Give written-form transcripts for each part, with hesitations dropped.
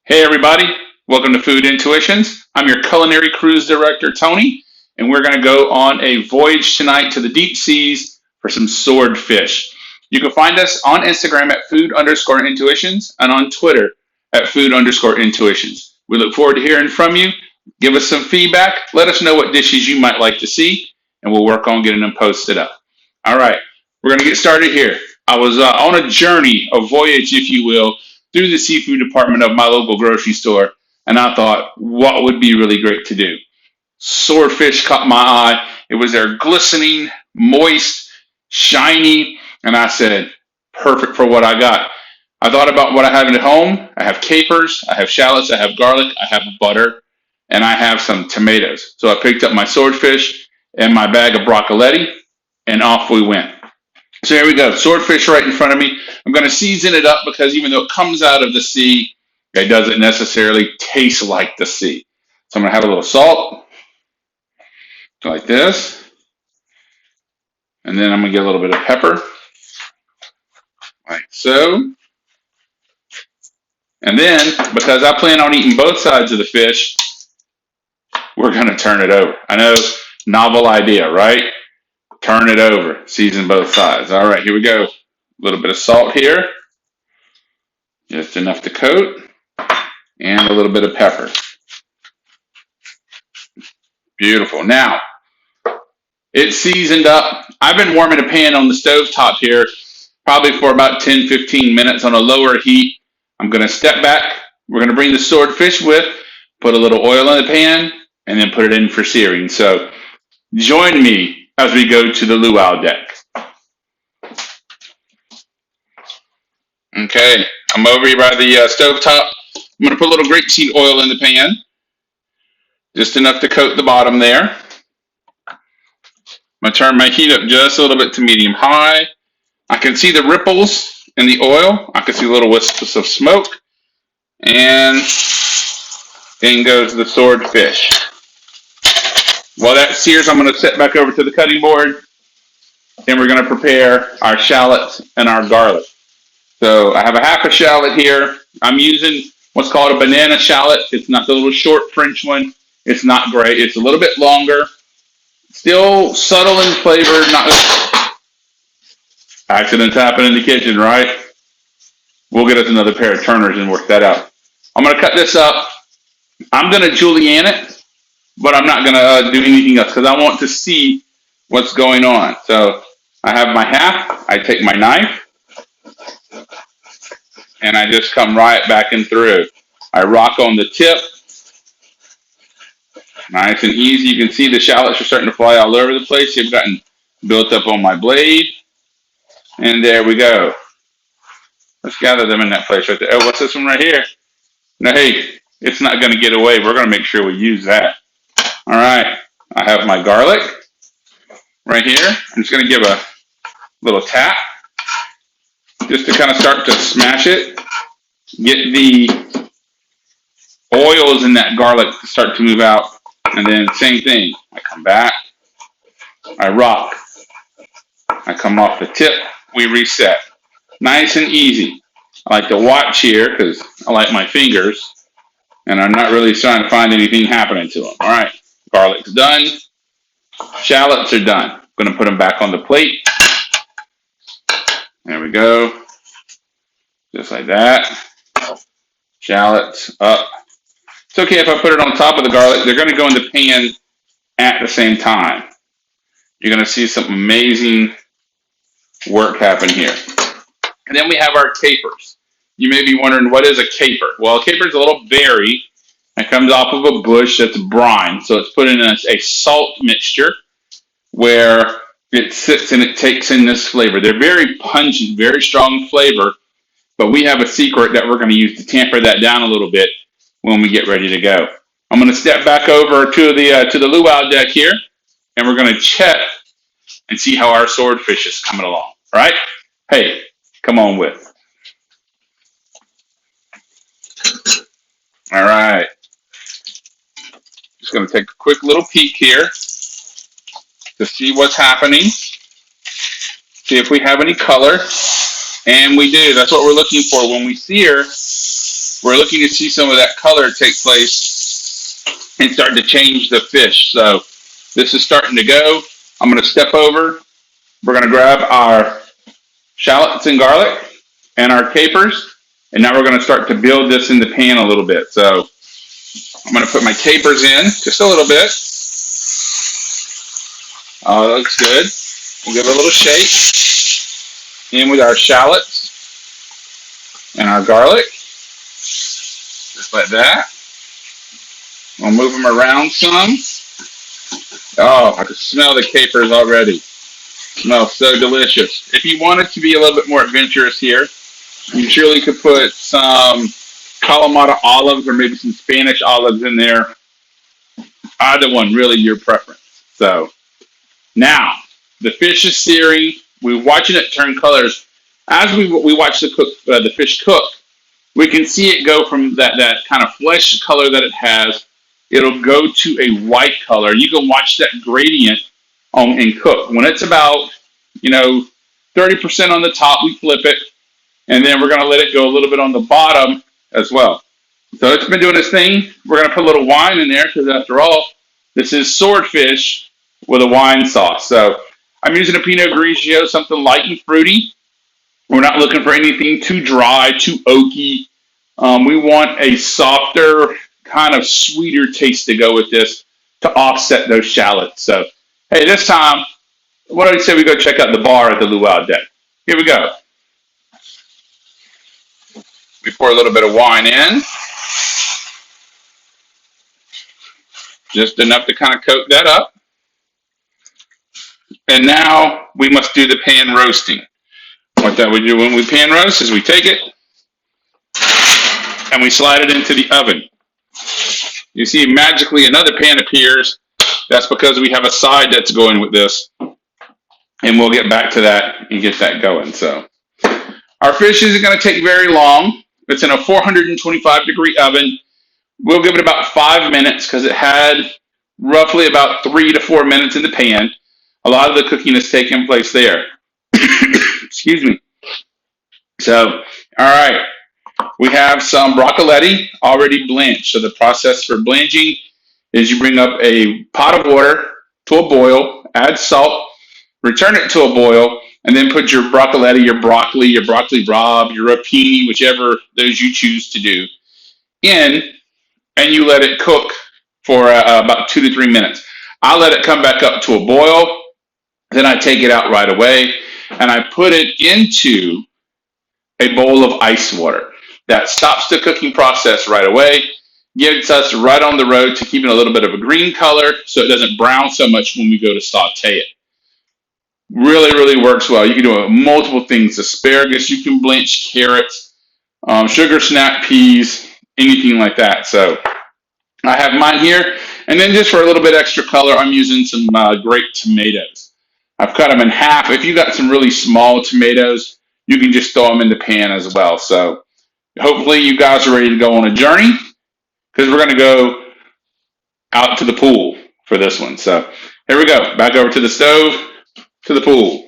Hey everybody, welcome to Food Intuitions. I'm your culinary cruise director, Tony, and we're going to go on a voyage tonight to the deep seas for some swordfish. You can find us on Instagram at food_intuitions and on Twitter at food_intuitions. We look forward to hearing from you. Give us some feedback. Let us know what dishes you might like to see, and we'll work on getting them posted up. All right, we're going to get started here. I was on a journey, a voyage, if you will, through the seafood department of my local grocery store, and I thought, what would be really great to do? Swordfish caught my eye. It was there glistening, moist, shiny, and I said, perfect for what I got. I thought about what I have at home. I have capers, I have shallots, I have garlic, I have butter, and I have some tomatoes. So I picked up my swordfish and my bag of broccoletti, and off we went. So here we go, swordfish right in front of me. I'm going to season it up because even though it comes out of the sea, it doesn't necessarily taste like the sea. So I'm going to have a little salt, like this. And then I'm going to get a little bit of pepper, like so. And then, because I plan on eating both sides of the fish, we're going to turn it over. I know, novel idea, right? Turn it over, season both sides. All right, here we go. A little bit of salt here, just enough to coat, and a little bit of pepper. Beautiful. Now, it's seasoned up. I've been warming a pan on the stove top here, probably for about 10-15 minutes on a lower heat. I'm going to step back. We're going to bring the swordfish with, put a little oil in the pan, and then put it in for searing. So join me as we go to the luau deck. Okay, I'm over here by the stove top. I'm going to put a little grapeseed oil in the pan, just enough to coat the bottom there. I'm going to turn my heat up just a little bit to medium high. I can see the ripples in the oil. I can see little wisps of smoke. And in goes the swordfish. While that sears, I'm going to set back over to the cutting board, and we're going to prepare our shallots and our garlic. So I have a half a shallot here. I'm using what's called a banana shallot. It's not the little short French one. It's not gray. It's a little bit longer. Still subtle in flavor. Not accidents happen in the kitchen, right? We'll get us another pair of turners and work that out. I'm going to cut this up. I'm going to julienne it, but I'm not going to do anything else because I want to see what's going on. So I have my half. I take my knife, and I just come right back and through. I rock on the tip. Nice and easy. You can see the shallots are starting to fly all over the place. They've gotten built up on my blade. And there we go. Let's gather them in that place right there. Oh, what's this one right here? No, hey, it's not going to get away. We're going to make sure we use that. All right. I have my garlic right here. I'm just going to give a little tap just to kind of start to smash it. Get the oils in that garlic to start to move out. And then same thing. I come back. I rock. I come off the tip. We reset. Nice and easy. I like to watch here because I like my fingers. And I'm not really trying to find anything happening to them. All right. Garlic's done. Shallots are done. I'm going to put them back on the plate. There we go. Just like that. Shallots up. It's okay if I put it on top of the garlic. They're going to go in the pan at the same time. You're going to see some amazing work happen here. And then we have our capers. You may be wondering, what is a caper? Well, a caper is a little berry that comes off of a bush that's brine. So it's put in a salt mixture where it sits and it takes in this flavor. They're very pungent, very strong flavor, but we have a secret that we're going to use to tamper that down a little bit when we get ready to go. I'm going to step back over to the luau deck here, and we're going to check and see how our swordfish is coming along. All right? Hey, come on with. All right. Just going to take a quick little peek here to see what's happening. See if we have any color. And we do. That's what we're looking for. When we sear, we're looking to see some of that color take place and start to change the fish. So this is starting to go. I'm going to step over. We're going to grab our shallots and garlic and our capers, and now we're going to start to build this in the pan a little bit. So I'm going to put my capers in just a little bit. Oh, that looks good. We'll give it a little shake. In with our shallots and our garlic. Just like that. We'll move them around some. Oh, I can smell the capers already. Smells so delicious. If you wanted to be a little bit more adventurous here, you surely could put some Kalamata olives or maybe some Spanish olives in there. Either one, really your preference. So now the fish is searing. We're watching it turn colors. As we watch the fish cook, we can see it go from that kind of flesh color that it has. It'll go to a white color. You can watch that gradient and cook. When it's about 30% on the top, we flip it, and then we're going to let it go a little bit on the bottom as well. So it's been doing its thing. We're going to put a little wine in there because, after all, this is swordfish with a wine sauce. So I'm using a Pinot Grigio, something light and fruity. We're not looking for anything too dry, too oaky. We want a softer, kind of sweeter taste to go with this to offset those shallots. So, hey, this time, what do I say we go check out the bar at the Luau Deck? Here we go. We pour a little bit of wine in. Just enough to kind of coat that up. And now we must do the pan roasting. What that we do when we pan roast is we take it and we slide it into the oven. You see magically another pan appears. That's because we have a side that's going with this. And we'll get back to that and get that going. So our fish isn't going to take very long. It's in a 425-degree oven. We'll give it about 5 minutes because it had roughly about 3 to 4 minutes in the pan. A lot of the cooking has taken place there. Excuse me. So, all right. We have some broccoletti already blanched. So the process for blanching is you bring up a pot of water to a boil, add salt, return it to a boil, and then put your broccoletti, your broccoli rabe, your rapini, whichever those you choose to do, in, and you let it cook for about 2 to 3 minutes. I let it come back up to a boil, then I take it out right away, and I put it into a bowl of ice water. That stops the cooking process right away, gets us right on the road to keeping a little bit of a green color so it doesn't brown so much when we go to saute it. Really, really works well. You can do multiple things. Asparagus, you can blanch carrots, sugar snap peas, anything like that. So I have mine here. And then just for a little bit extra color, I'm using some grape tomatoes. I've cut them in half. If you got some really small tomatoes, you can just throw them in the pan as well. So hopefully you guys are ready to go on a journey because we're going to go out to the pool for this one. So here we go. Back over to the stove, to the pool.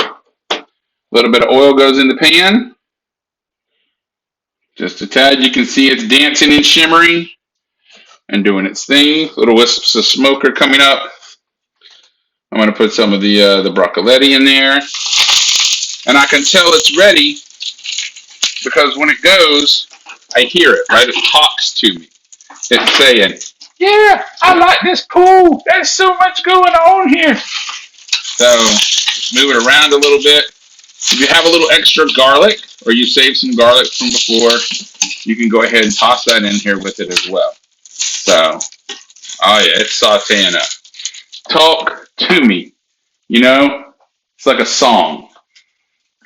A little bit of oil goes in the pan. Just a tad. You can see it's dancing and shimmering and doing its thing. Little wisps of smoke are coming up. I'm going to put some of the broccoletti in there. And I can tell it's ready because when it goes, I hear it, right? It talks to me. It's saying, yeah, I like this pool. There's so much going on here. So move it around a little bit. If you have a little extra garlic or you save some garlic from before, you can go ahead and toss that in here with it as well. So, oh yeah, it's sauteing up. Talk to me. It's like a song.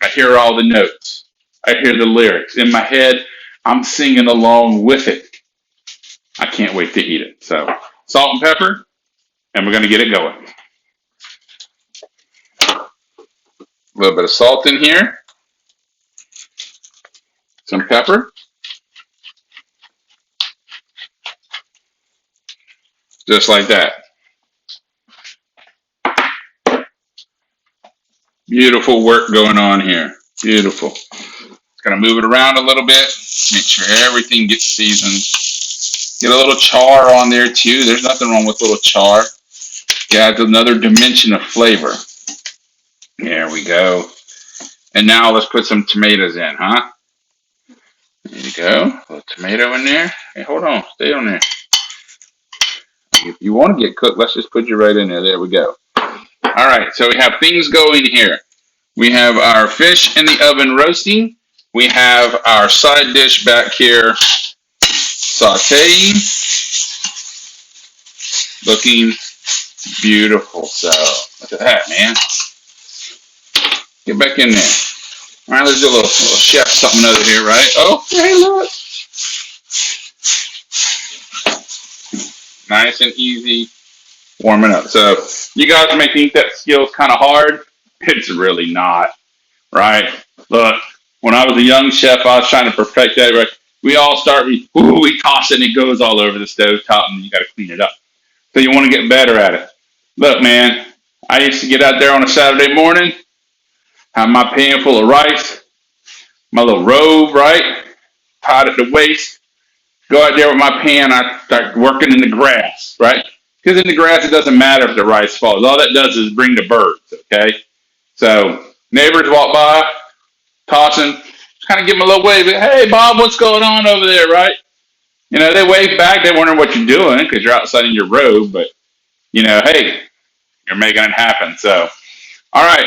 I hear all the notes. I hear the lyrics. In my head, I'm singing along with it. I can't wait to eat it. So, salt and pepper, and we're going to get it going. A little bit of salt in here. Some pepper. Just like that. Beautiful work going on here. Beautiful. It's Gonna move it around a little bit. Make sure everything gets seasoned. Get a little char on there too. There's nothing wrong with a little char. It adds another dimension of flavor. There we go. And now let's put some tomatoes in, huh? There you go. A little tomato in there. Hey, hold on. Stay on there. If you want to get cooked, let's just put you right in there. There we go. All right, so we have things going here. We have our fish in the oven roasting. We have our side dish back here sauteing. Looking beautiful. So look at that, man. Get back in there. All right, let's do a little chef something over here, right? Oh, hey, look. Nice and easy warming up. So you guys may think that skill's kind of hard. It's really not, right? Look, when I was a young chef, I was trying to perfect that. Right? We all start, we toss it and it goes all over the stove top and you got to clean it up. So you want to get better at it. Look, man, I used to get out there on a Saturday morning, have my pan full of rice, my little robe, right? Tied at the waist. Go out there with my pan, I start working in the grass, right? Because in the grass, it doesn't matter if the rice falls. All that does is bring the birds, okay? So neighbors walk by, tossing, just kind of give them a little wave. Hey, Bob, what's going on over there, right? You know, they wave back. They wonder what you're doing because you're outside in your robe. But, you know, hey, you're making it happen. So, all right,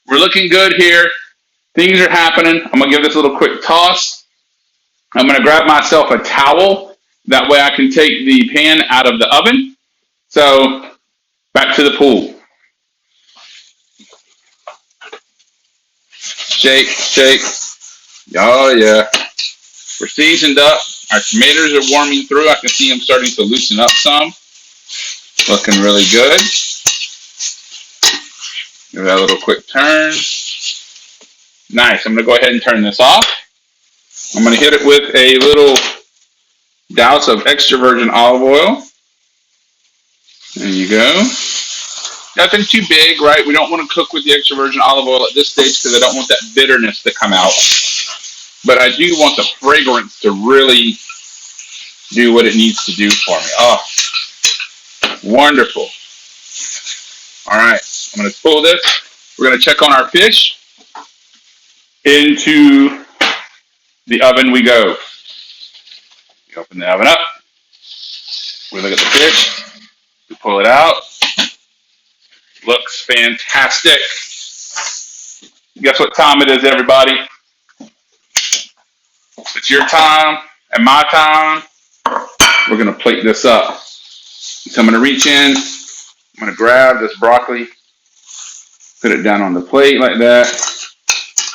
we're looking good here. Things are happening. I'm going to give this a little quick toss. I'm going to grab myself a towel. That way I can take the pan out of the oven. So, back to the pool. Shake, shake. Oh, yeah. We're seasoned up. Our tomatoes are warming through. I can see them starting to loosen up some. Looking really good. Give that a little quick turn. Nice. I'm going to go ahead and turn this off. I'm going to hit it with a little douse of extra virgin olive oil. There you go. Nothing too big, right? We don't want to cook with the extra virgin olive oil at this stage because I don't want that bitterness to come out. But I do want the fragrance to really do what it needs to do for me. Oh, wonderful. All right, I'm going to pull this. We're going to check on our fish. Into the oven we go. We open the oven up. We look at the fish. We pull it out. Looks fantastic. Guess what time it is, everybody? It's your time and my time. We're going to plate this up. So I'm going to reach in. I'm going to grab this broccoli. Put it down on the plate like that.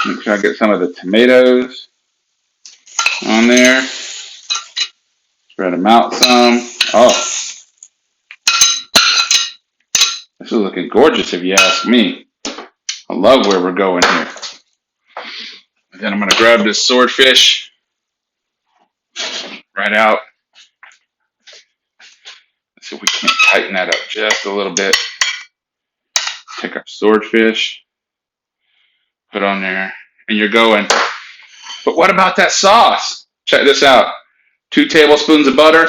Make sure I get some of the tomatoes on there. Spread them out some. Oh, this is looking gorgeous if you ask me. I love where we're going here. And then I'm going to grab this swordfish right out. Let's see if we can't tighten that up just a little bit. Take our swordfish, put on there, and you're going. But what about that sauce? Check this out. 2 tablespoons of butter,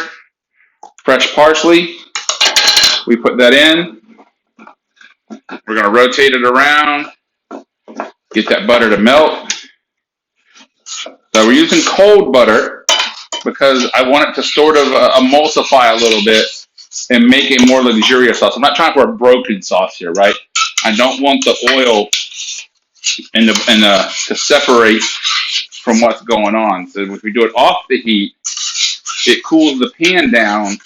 fresh parsley. We put that in. We're going to rotate it around, get that butter to melt. So we're using cold butter because I want it to sort of emulsify a little bit and make a more luxurious sauce. I'm not trying for a broken sauce here, right? I don't want the oil to separate from what's going on. So if we do it off the heat, it cools the pan down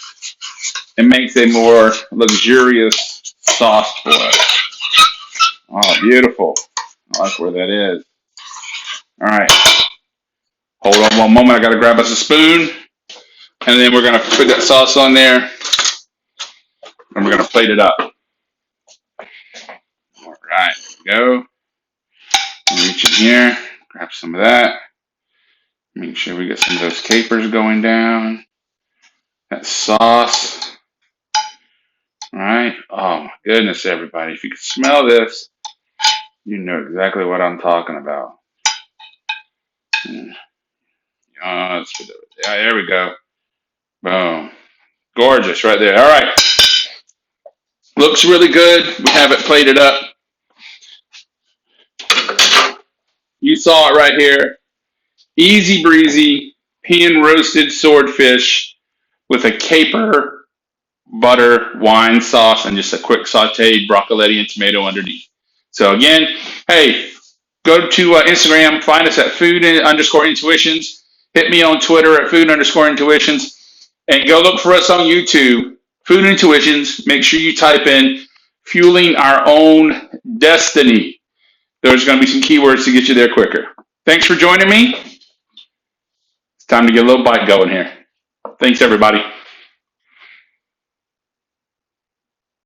and makes a more luxurious sauce for us. Oh, beautiful. I like where that is. All right. Hold on one moment. I got to grab us a spoon. And then we're going to put that sauce on there. And we're going to plate it up. All right. Go. Reach in here. Grab some of that. Make sure we get some of those capers going down. That sauce. All right. Oh, my goodness, everybody. If you can smell this, you know exactly what I'm talking about. Yeah, there we go. Boom. Gorgeous right there. All right. Looks really good. We have it plated up. You saw it right here. Easy breezy, pan roasted swordfish with a caper, butter, wine sauce, and just a quick sauteed broccoletti and tomato underneath. So again, hey, go to Instagram, find us at food_intuitions. Hit me on Twitter at food_intuitions, and go look for us on YouTube, Food Intuitions. Make sure you type in fueling our own destiny. There's going to be some keywords to get you there quicker. Thanks for joining me. It's time to get a little bite going here. Thanks, everybody.